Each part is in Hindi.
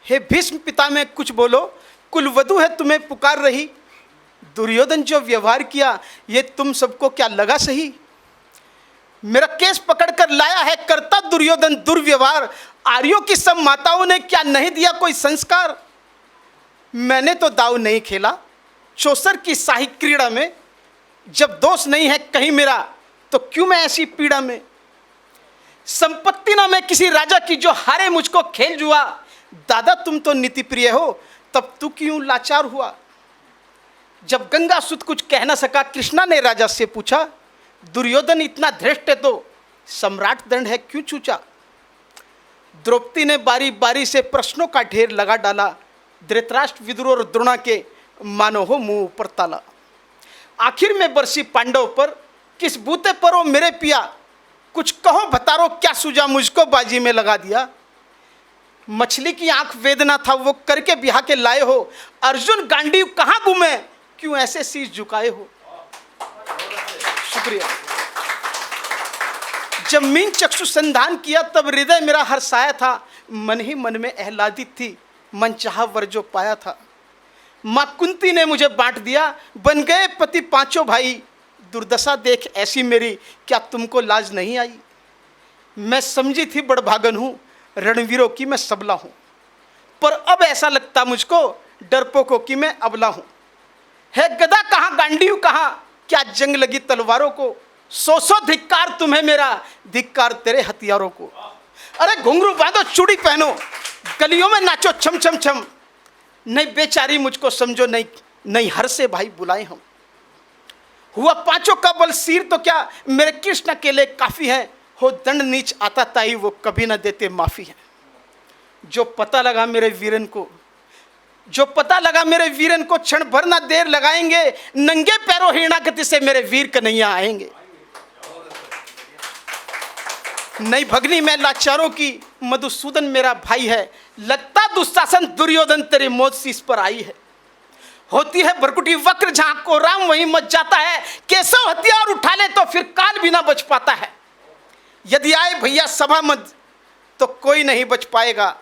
हे भीष्म पितामह कुछ बोलो, कुलवधू है तुम्हें पुकार रही। दुर्योधन जो व्यवहार किया ये तुम सबको क्या लगा सही? मेरा केस पकड़कर लाया है करता दुर्योधन दुर्व्यवहार। आर्यों की सब माताओं ने क्या नहीं दिया कोई संस्कार? मैंने तो दाव नहीं खेला चौसर की शाही क्रीड़ा में। जब दोष नहीं है कहीं मेरा तो क्यों मैं ऐसी पीड़ा में? संपत्ति ना मैं किसी राजा की जो हारे मुझको खेल जुआ। दादा तुम तो नीति प्रिय हो तब तू क्यों लाचार हुआ? जब गंगा सुत कुछ कह न सका कृष्णा ने राजा से पूछा। दुर्योधन इतना धृष्ट है तो सम्राट दंड है क्यों चूचा? द्रौपदी ने बारी बारी से प्रश्नों का ढेर लगा डाला। धृतराष्ट्र विदुर और द्रोणा के मानो हो मुंह ऊपर ताला। आखिर में बरसी पांडव पर किस बूते पर हो मेरे पिया? कुछ कहो बतारो क्या सूझा मुझको बाजी में लगा दिया। मछली की आंख वेदना था वो करके बिहा के लाए हो। अर्जुन गांडीव कहाँ गुमे क्यों ऐसे शीश झुकाए हो? शुक्रिया। जब मीन चक्षु संधान किया तब हृदय मेरा हर्षाया था। मन ही मन में आह्लादित थी मन चाह वर जो पाया था। मां कुंती ने मुझे बांट दिया बन गए पति पांचों भाई। दुर्दशा देख ऐसी मेरी क्या तुमको लाज नहीं आई? मैं समझी थी बड़भागन हूं रणवीरों की मैं सबला हूं। पर अब ऐसा लगता मुझको डरपोकों की मैं अबला हूं। है गदा कहाँ गांडीव कहाँ क्या जंग लगी तलवारों को? सौ धिक्कार तुम्हें मेरा धिक्कार तेरे हथियारों को। अरे घुंघरू बांधो चूड़ी पहनो गलियों में नाचो छम छम छम। नहीं बेचारी मुझको समझो नहीं हर से भाई बुलाए हम। हुआ पांचों का बल सिर तो क्या मेरे कृष्ण अकेले काफी है। हो दंड नीच आता ताई वो कभी ना देते माफी है। जो पता लगा मेरे वीरन को क्षण भर ना देर लगाएंगे। नंगे पैरों हिरणागति से मेरे वीर कन्हैया आएंगे। नहीं भगनी मैं लाचारों की मधुसूदन मेरा भाई है। लगता दुशासन दुर्योधन तेरी मौत शीश पर आई है। होती है भरकुटी वक्र जहां को राम वहीं मच जाता है। केशव हथियार उठा ले तो फिर काल भी ना बच पाता है। यदि आए भैया सभा मत तो कोई नहीं बच पाएगा।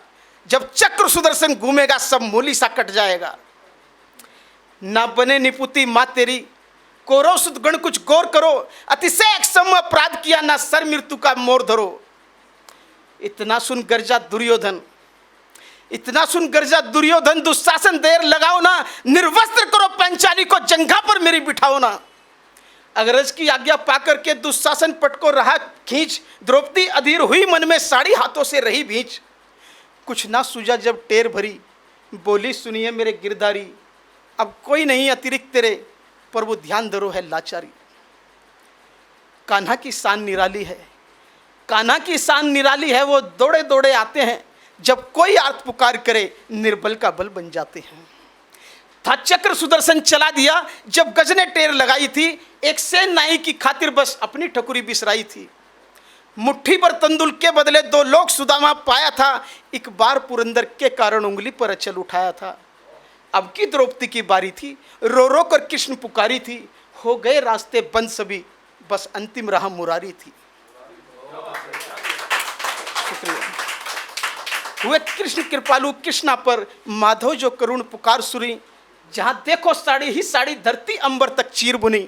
जब चक्र सुदर्शन घूमेगा सब मूली सा कट जाएगा। ना बने निपुति मां तेरी कौरव सुत गण कुछ गौर करो। अतिशय सम अपराध किया ना सर मृत्यु का मोर धरो। इतना सुन गर्जा दुर्योधन दुशासन देर लगाओ ना। निर्वस्त्र करो पंचाली को जंघा पर मेरी बिठाओ ना। अग्रज की आज्ञा पाकर के दुशासन पट को रहा खींच। द्रौपदी अधीर हुई मन में साड़ी हाथों से रही भींच। कुछ ना सूझा जब टेर भरी बोली सुनिए मेरे गिरधारी। अब कोई नहीं अतिरिक्त तेरे पर वो ध्यान धरो है लाचारी। कान्हा की शान निराली है। वो दौड़े दौड़े आते हैं जब कोई आर्त पुकार करे निर्बल का बल बन जाते हैं। था चक्र सुदर्शन चला दिया जब गज ने टेर लगाई थी। एक सेन नाई की खातिर बस अपनी ठकुरी बिसराई थी। मुट्ठी पर तंदुल के बदले 2 लोक सुदामा पाया था। एक बार पुरंदर के कारण उंगली पर अचल उठाया था। अब की द्रौपदी की बारी थी रो रो कर कृष्ण पुकारी थी। हो गए रास्ते बंद सभी बस अंतिम राह मुरारी थी। शुक्रिया। हुए कृष्ण कृपालु कृष्णा पर माधव जो करुण पुकार सुरी। जहां देखो साड़ी ही साड़ी धरती अंबर तक चीर बुनी।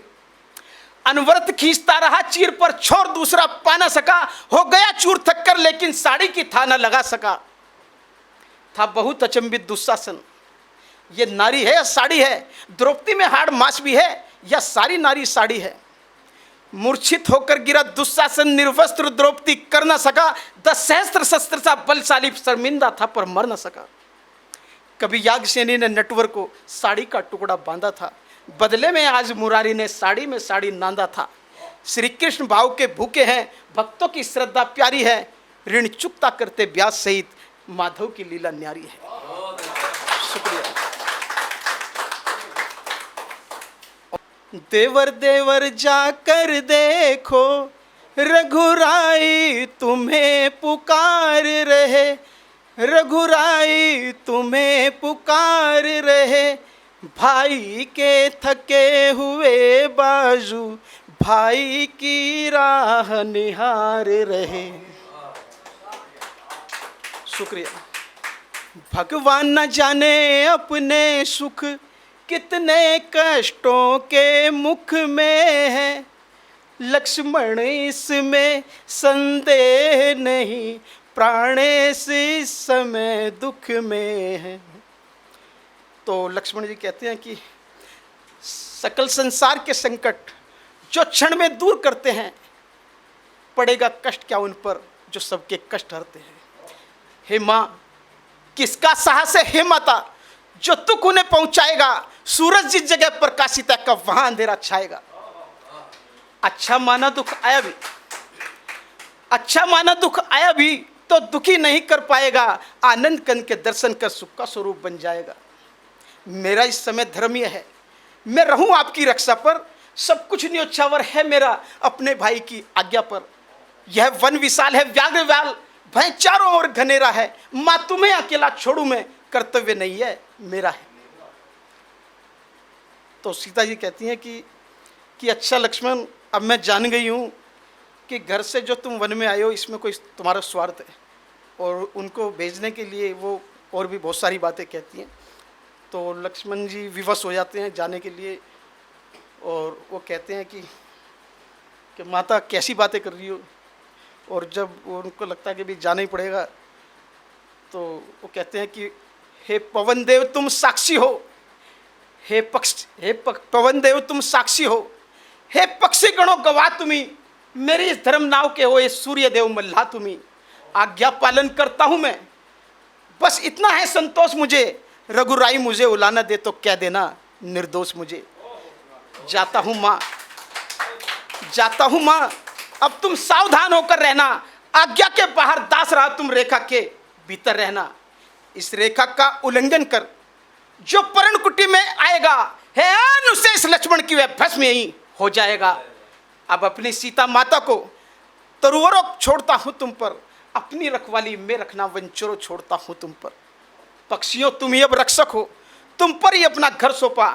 अनवरत खींचता रहा चीर पर छोर दूसरा पा न सका। हो गया चूर थक्कर लेकिन साड़ी की था न लगा सका। था बहुत अचंभित दुशासन ये नारी है या साड़ी है? द्रौपदी में हाड़ मांस भी है या सारी नारी साड़ी है? मूर्छित होकर गिरा दुशासन निर्वस्त्र द्रौपदी कर न सका। 10 सहस्त्र शस्त्र सा बलशाली शर्मिंदा था पर मर न सका। कभी याज्ञसेनी ने नटवर को साड़ी का टुकड़ा बांधा था। बदले में आज मुरारी ने साड़ी में साड़ी नांदा था। श्री कृष्ण भाव के भूखे हैं भक्तों की श्रद्धा प्यारी है। ऋण चुकता करते व्यास सहित माधव की लीला न्यारी है। शुक्रिया। देवर देवर जाकर देखो रघुराई तुम्हें पुकार रहे। रघुराई तुम्हें पुकार रहे। भाई के थके हुए बाजू भाई की राह निहार रहे। शुक्रिया। भगवान न जाने अपने सुख कितने कष्टों के मुख में है, लक्ष्मण इसमें संदेह नहीं, प्राणेश इस समय दुख में है। तो लक्ष्मण जी कहते हैं कि सकल संसार के संकट जो क्षण में दूर करते हैं, पड़ेगा कष्ट क्या उन पर जो सबके कष्ट हरते हैं। हे माँ, किसका साहस है हे माता, जो दुख उन्हें पहुंचाएगा, सूरज जिस जगह प्रकाशित है कब वहां अंधेरा छाएगा। अच्छा माना दुख आया भी, अच्छा माना दुख आया भी तो दुखी नहीं कर पाएगा, आनंद कंद के दर्शन कर सुख का स्वरूप बन जाएगा। मेरा इस समय धर्म यह है, मैं रहूं आपकी रक्षा पर, सब कुछ न्योछावर है मेरा अपने भाई की आज्ञा पर। यह वन विशाल है व्याघ्र व्याल, भय चारों ओर घनेरा है, मां तुम्हें अकेला छोड़ू मैं, कर्तव्य नहीं है मेरा है। तो सीता जी कहती हैं कि अच्छा लक्ष्मण, अब मैं जान गई हूं कि घर से जो तुम वन में आए हो इसमें कोई तुम्हारा स्वार्थ है, और उनको भेजने के लिए वो और भी बहुत सारी बातें कहती हैं। तो लक्ष्मण जी विवश हो जाते हैं जाने के लिए, और वो कहते हैं कि माता कैसी बातें कर रही हो। और जब उनको लगता है कि भी जाना ही पड़ेगा, तो वो कहते हैं कि हे पवन देव तुम साक्षी हो, पवन देव तुम साक्षी हो, हे पक्षी गणों गवाह तुम्ही, मेरी इस धर्म नाव के हो ये सूर्य देव मल्लाह तुम्ही। आज्ञा पालन करता हूं मैं, बस इतना है संतोष मुझे, रघुराई मुझे उलाना दे तो कह देना निर्दोष मुझे। जाता हूं माँ, जाता हूं माँ, अब तुम सावधान होकर रहना, आज्ञा के बाहर दास रहा तुम रेखा के भीतर रहना। इस रेखा का उल्लंघन कर जो पर्णकुटी में आएगा, है अनुशेष लक्ष्मण की वह भस्म यही हो जाएगा। अब अपनी सीता माता को तरुवरों छोड़ता हूं तुम पर, अपनी रखवाली में रखना वंचरों छोड़ता हूं तुम पर। पक्षियों तुम ही अब रक्षक हो, तुम पर ही अपना घर सौंपा,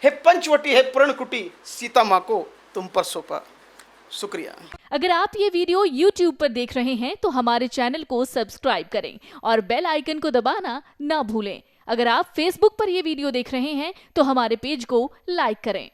हे पंचवटी है पर्णकुटी, सीता माँ को तुम पर सौंपा। शुक्रिया। अगर आप ये वीडियो YouTube पर देख रहे हैं तो हमारे चैनल को सब्सक्राइब करें और बेल आइकन को दबाना ना भूलें। अगर आप Facebook पर ये वीडियो देख रहे हैं तो हमारे पेज को लाइक करें।